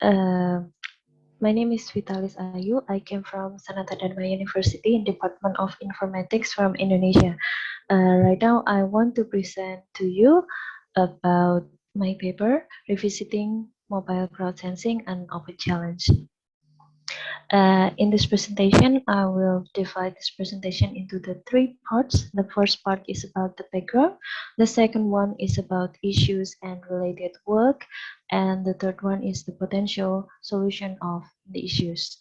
Uh, my name is Vittalis Ayu. I came from Sanata Dharma University in Department of Informatics from Indonesia. Right now, I want to present to you about my paper, Revisiting Mobile Crowdsensing and Open Challenge. In this presentation, I will divide this presentation into the three parts. The first part is about the background. The second one is about issues and related work. And the third one is the potential solution of the issues.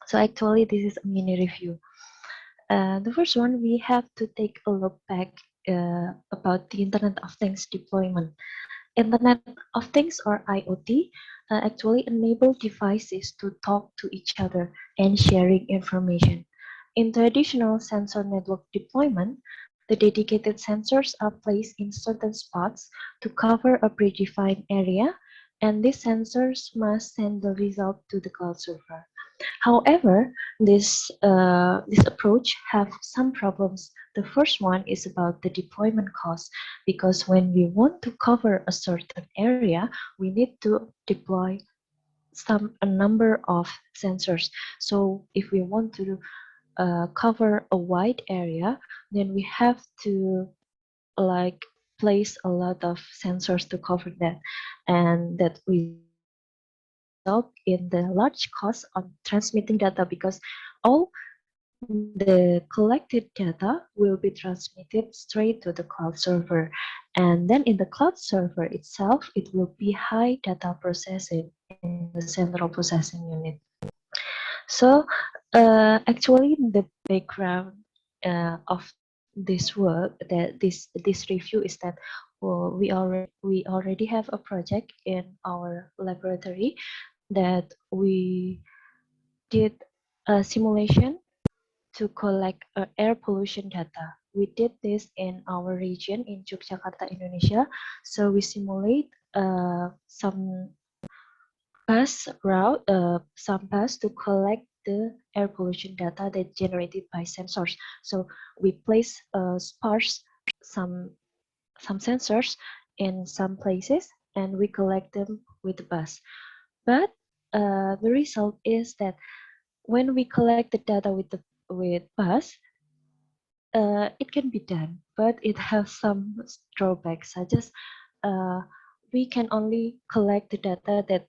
So actually, this is a mini review. The first one, we have to take a look back about the Internet of Things deployment. Internet of Things or IoT actually enable devices to talk to each other and sharing information. In traditional sensor network deployment, the dedicated sensors are placed in certain spots to cover a predefined area, and these sensors must send the result to the cloud server. However, this approach have some problems. The first one is about the deployment cost, because when we want to cover a certain area, we need to deploy a number of sensors. So if we want to cover a wide area, then we have to like place a lot of sensors to cover that, and that result in the large cost on transmitting data, because all the collected data will be transmitted straight to the cloud server, and then in the cloud server itself it will be high data processing in the central processing unit. So actually the background of this work, that this review, is that we already have a project in our laboratory that we did a simulation to collect air pollution data. We did this in our region in Yogyakarta, Indonesia. So we simulate some some bus to collect the air pollution data that generated by sensors. So we place sparse some some sensors in some places, and we collect them with the bus. But the result is that when we collect the data with bus, it can be done, but it has some drawbacks, such as uh, we can only collect the data that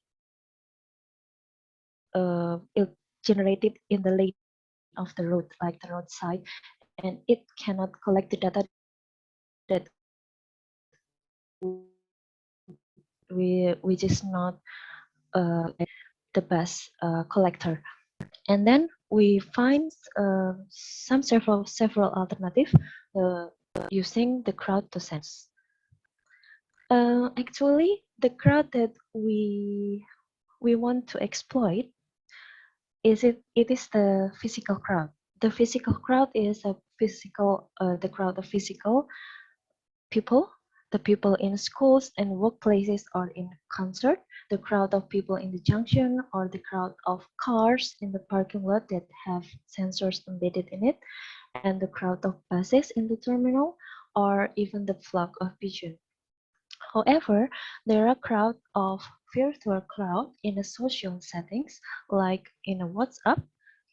it generated in the lane of the road, like the roadside, and it cannot collect the data that which is not the best collector. And then we find several alternatives uh, using the crowd to sense. Actually, the crowd that we want to exploit it is the physical crowd. The physical crowd is the crowd of physical people, the people in schools and workplaces or in concert, the crowd of people in the junction, or the crowd of cars in the parking lot that have sensors embedded in it, and the crowd of buses in the terminal, or even the flock of pigeons. However, there are crowd of virtual crowd in a social settings, like in a WhatsApp,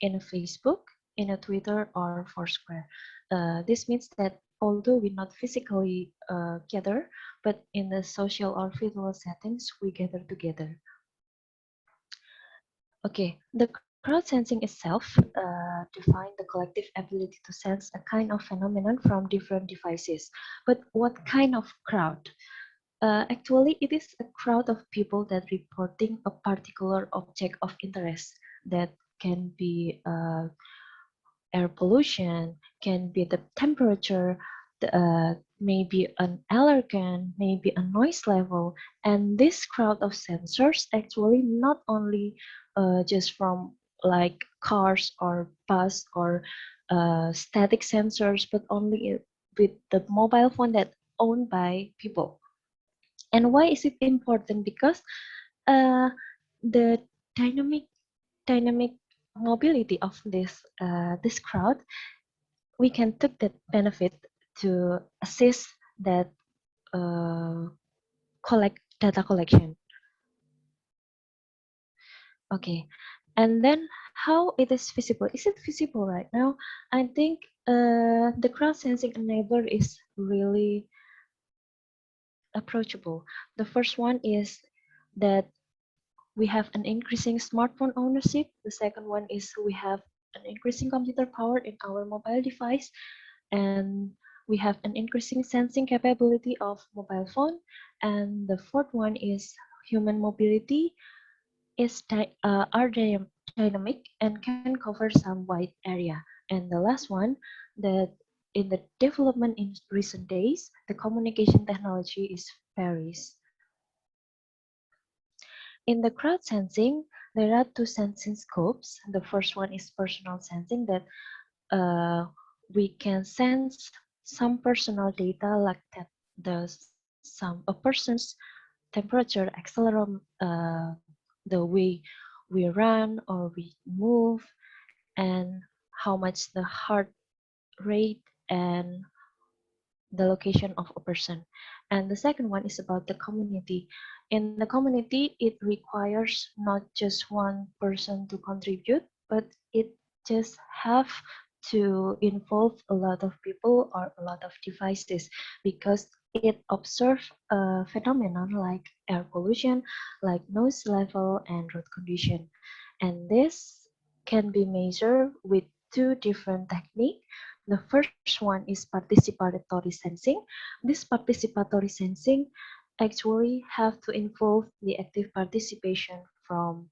in a Facebook, in a Twitter or Foursquare. This means that although we not physically gather, but in the social or virtual settings, we gather together. Okay, the crowd sensing itself define the collective ability to sense a kind of phenomenon from different devices. But what kind of crowd? Actually, it is a crowd of people that reporting a particular object of interest that can be air pollution, can be the temperature, maybe an allergen, maybe a noise level. And this crowd of sensors actually not only just from like cars or bus or static sensors, but only with the mobile phone that owned by people. And why is it important? Because uh, the dynamic dynamic mobility of this crowd, we can take that benefit to assist that collect data collection. Okay, and then how it is visible? Is it visible right now? I think the crowd sensing enabler is really approachable. The first one is that we have an increasing smartphone ownership. The second one is we have an increasing computer power in our mobile device, and we have an increasing sensing capability of mobile phone. And the fourth one is human mobility are dynamic and can cover some wide area. And the last one, that in the development in recent days, the communication technology is varies. In the crowd sensing, there are two sensing scopes. The first one is personal sensing, that we can sense some personal data like that a person's temperature, the way we run or we move, and how much the heart rate and the location of a person. And the second one is about the community. In the community, it requires not just one person to contribute, but it just have to involve a lot of people or a lot of devices, because it observes a phenomenon like air pollution, like noise level and road condition. And this can be measured with two different techniques. The first one is participatory sensing. This participatory sensing actually have to involve the active participation from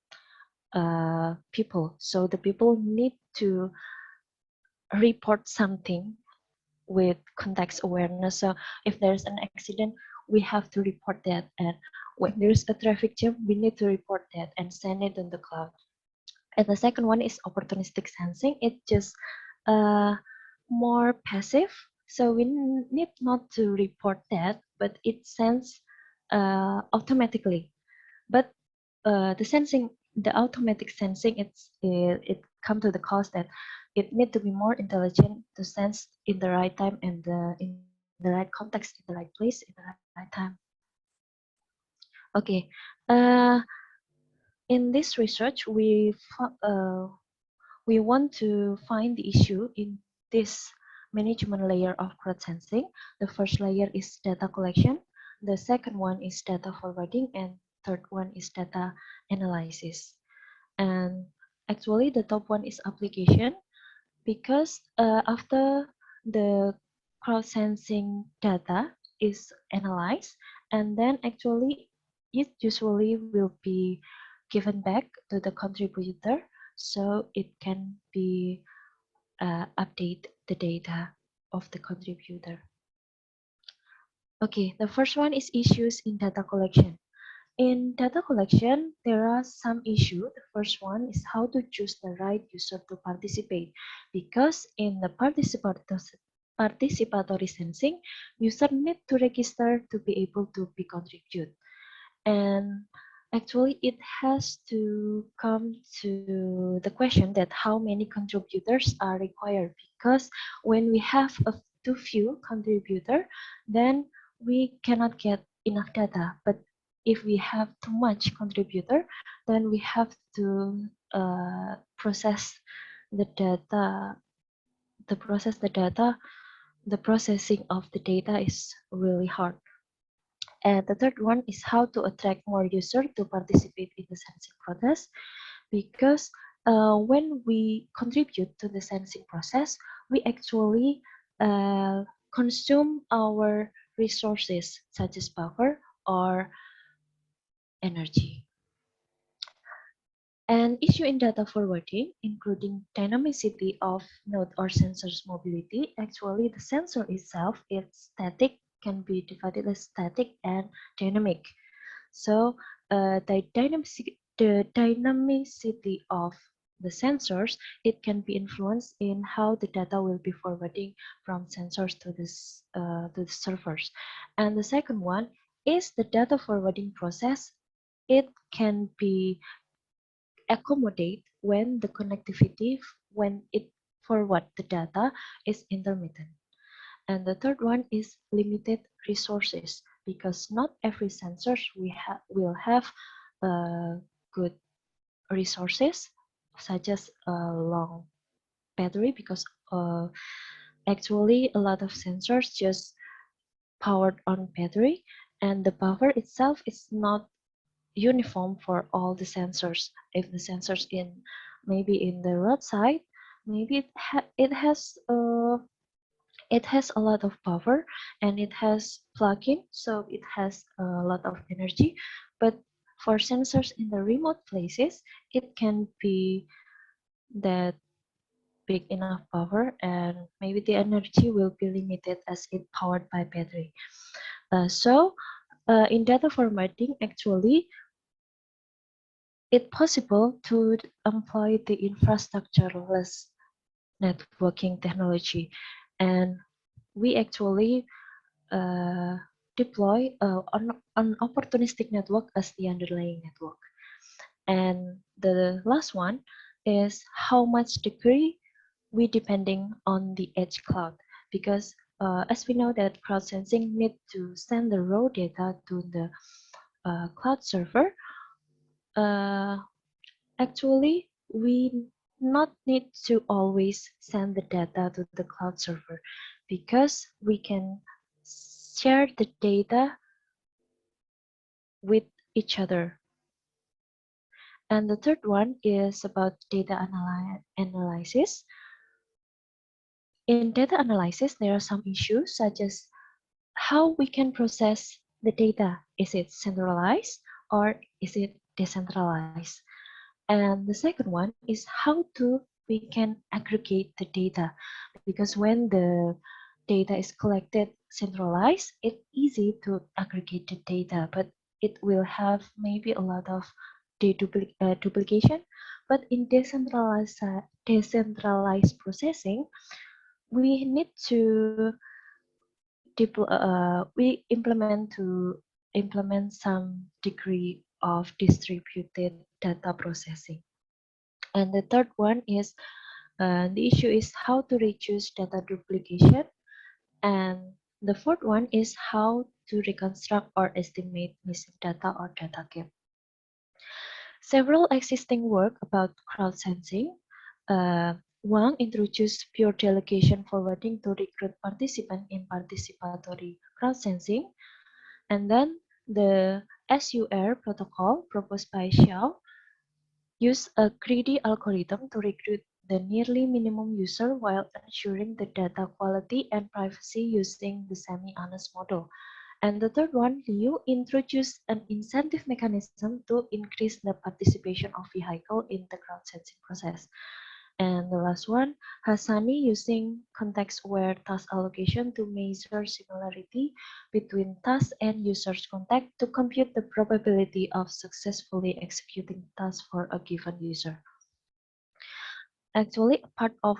people. So the people need to report something with context awareness. So if there's an accident, we have to report that. And when there's a traffic jam, we need to report that and send it in the cloud. And the second one is opportunistic sensing. It just uh, more passive. So we need not to report that, but it sends automatically. But the automatic sensing, it come to the cost that it need to be more intelligent to sense in the right time and in the right context, in the right place, in the right time. Okay. Uh, in this research, we want to find the issue in this management layer of crowd sensing. The first layer is data collection, the second one is data forwarding, and third one is data analysis. And actually the top one is application, because after the crowd sensing data is analyzed, and then actually it usually will be given back to the contributor, so it can be update the data of the contributor. Okay, the first one is issues in data collection. In data collection, there are some issues. The first one is how to choose the right user to participate, because in the participatory sensing, user need to register to be able to be contribute. And actually it has to come to the question that how many contributors are required, because when we have too few contributor, then we cannot get enough data. But if we have too much contributor, then we have to process the data the processing of the data is really hard. And the third one is how to attract more users to participate in the sensing process, because when we contribute to the sensing process, we actually uh, consume our resources such as power or energy. An issue in data forwarding, including dynamicity of node or sensor's mobility. Actually, the sensor itself is static, can be divided as static and dynamic. So the dynamicity of the sensors, it can be influenced in how the data will be forwarding from sensors to the servers. And the second one is the data forwarding process. It can be accommodate when the connectivity, when it forward the data, is intermittent. And the third one is limited resources, because not every sensors will have good resources, such as a long battery, because actually a lot of sensors just powered on battery, and the power itself is not uniform for all the sensors. If the sensors in maybe in the roadside, maybe it has a lot of power and it has plug-in, so it has a lot of energy. But for sensors in the remote places, it can be that big enough power, and maybe the energy will be limited as it powered by battery. In data formatting, actually, it's possible to employ the infrastructureless networking technology, and we actually uh, deploy an opportunistic network as the underlying network. And the last one is how much degree we depending on the edge cloud, because as we know that crowd sensing need to send the raw data to the cloud server. uh, Actually, we not need to always send the data to the cloud server, because we can share the data with each other. And the third one is about data analysis. In data analysis, there are some issues such as how we can process the data. Is it centralized or is it decentralized? And the second one is how to we can aggregate the data, because when the data is collected centralized, it's easy to aggregate the data, but it will have maybe a lot of duplication. But in decentralized processing, we need to we implement some degree of distributed data processing. And the third one is the issue is how to reduce data duplication. And the fourth one is how to reconstruct or estimate missing data or data gap. Several existing work about crowd sensing. One introduced pure delegation forwarding to recruit participants in participatory crowd sensing. And then the SUR protocol proposed by Xiao use a greedy algorithm to recruit the nearly minimum user while ensuring the data quality and privacy using the semi-honest model. And the third one, Liu introduced an incentive mechanism to increase the participation of vehicle in the crowd sensing process. And the last one, Hassani using context-aware task allocation to measure similarity between task and users contact to compute the probability of successfully executing tasks for a given user. Actually, part of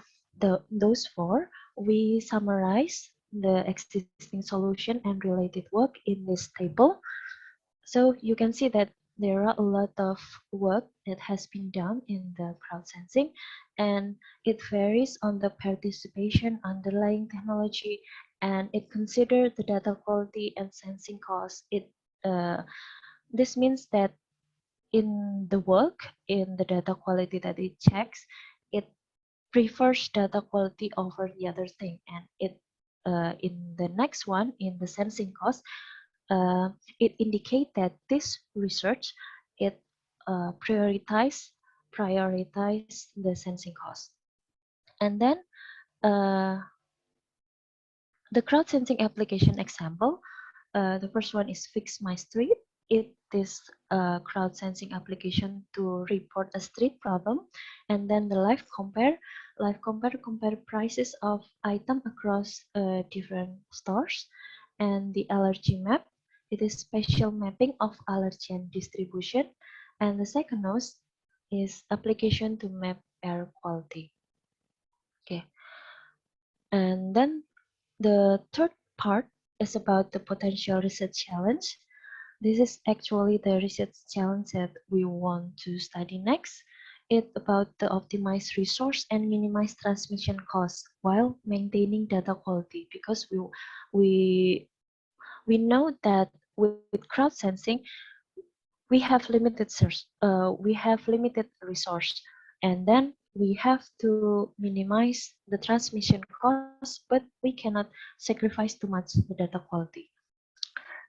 those four, we summarize the existing solution and related work in this table. So you can see that there are a lot of work that has been done in the crowd sensing, and it varies on the participation underlying technology, and it considers the data quality and sensing cost. This means that in the work, in the data quality that it checks, it prefers data quality over the other thing, and it in the next one, in the sensing cost, it indicates that this research it prioritize the sensing cost. And then uh, the crowd sensing application example, the first one is Fix My Street. It is a crowd sensing application to report a street problem. And then the compare prices of item across different stores. And the allergy map, it is spatial mapping of allergen distribution. And the second node is application to map air quality. Okay, and then the third part is about the potential research challenge. This is actually the research challenge that we want to study next. It's about the optimized resource and minimize transmission costs while maintaining data quality, because we know that with crowd sensing, we we have limited resource, and then we have to minimize the transmission cost, but we cannot sacrifice too much the data quality.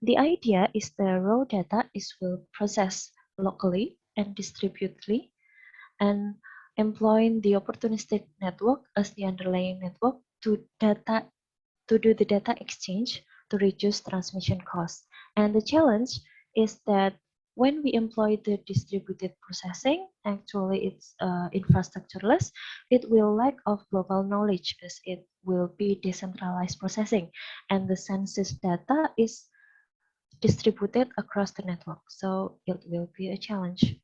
The idea is the raw data is will process locally and distributedly, and employing the opportunistic network as the underlying network to do the data exchange to reduce transmission costs. And the challenge is that when we employ the distributed processing, actually it's infrastructureless, it will lack of global knowledge as it will be decentralized processing, and the census data is distributed across the network, so it will be a challenge.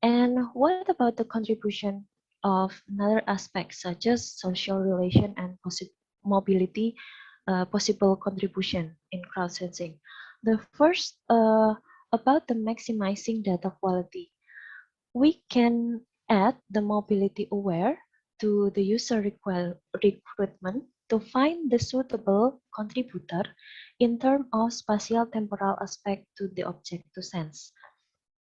And what about the contribution of another aspects such as social relation and mobility, possible contribution in crowdsensing? The first, about the maximizing data quality. We can add the mobility aware to the user recruitment to find the suitable contributor in terms of spatial temporal aspect to the object to sense.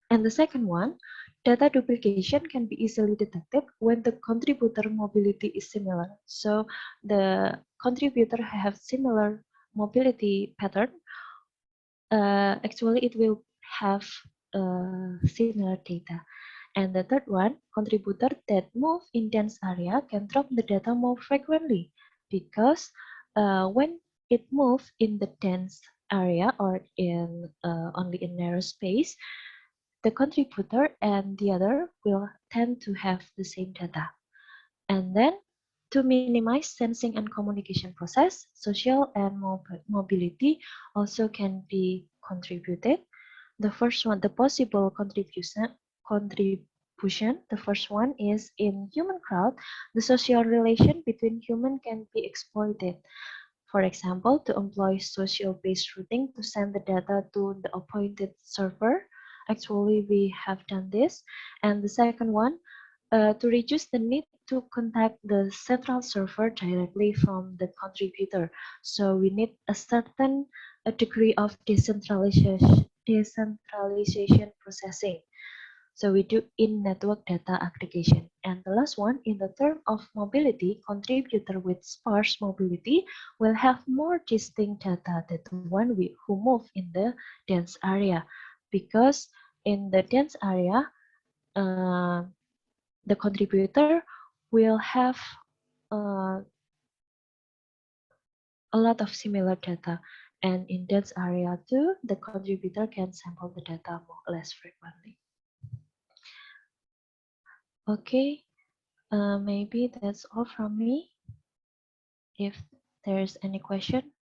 And the second one, data duplication can be easily detected when the contributor mobility is similar. So the contributor have similar mobility pattern, actually it will have similar data. And the third one, contributor that move in dense area can drop the data more frequently because when it move in the dense area or in only in narrow space, the contributor and the other will tend to have the same data. And then to minimize sensing and communication process, social and mobility also can be contributed. The first one, the possible contribution, the first one is in human crowd, the social relation between human can be exploited. For example, to employ social-based routing to send the data to the appointed server. Actually, we have done this. And the second one, to reduce the need to contact the central server directly from the contributor. So we need a certain degree of decentralization processing. So we do in-network data aggregation. And the last one, in the term of mobility, contributor with sparse mobility will have more distinct data than the one who move in the dense area. Because in the dense area, uh, the contributor will have uh, a lot of similar data. And in dense area too, the contributor can sample the data more less frequently. Okay, maybe that's all from me. If there's any question.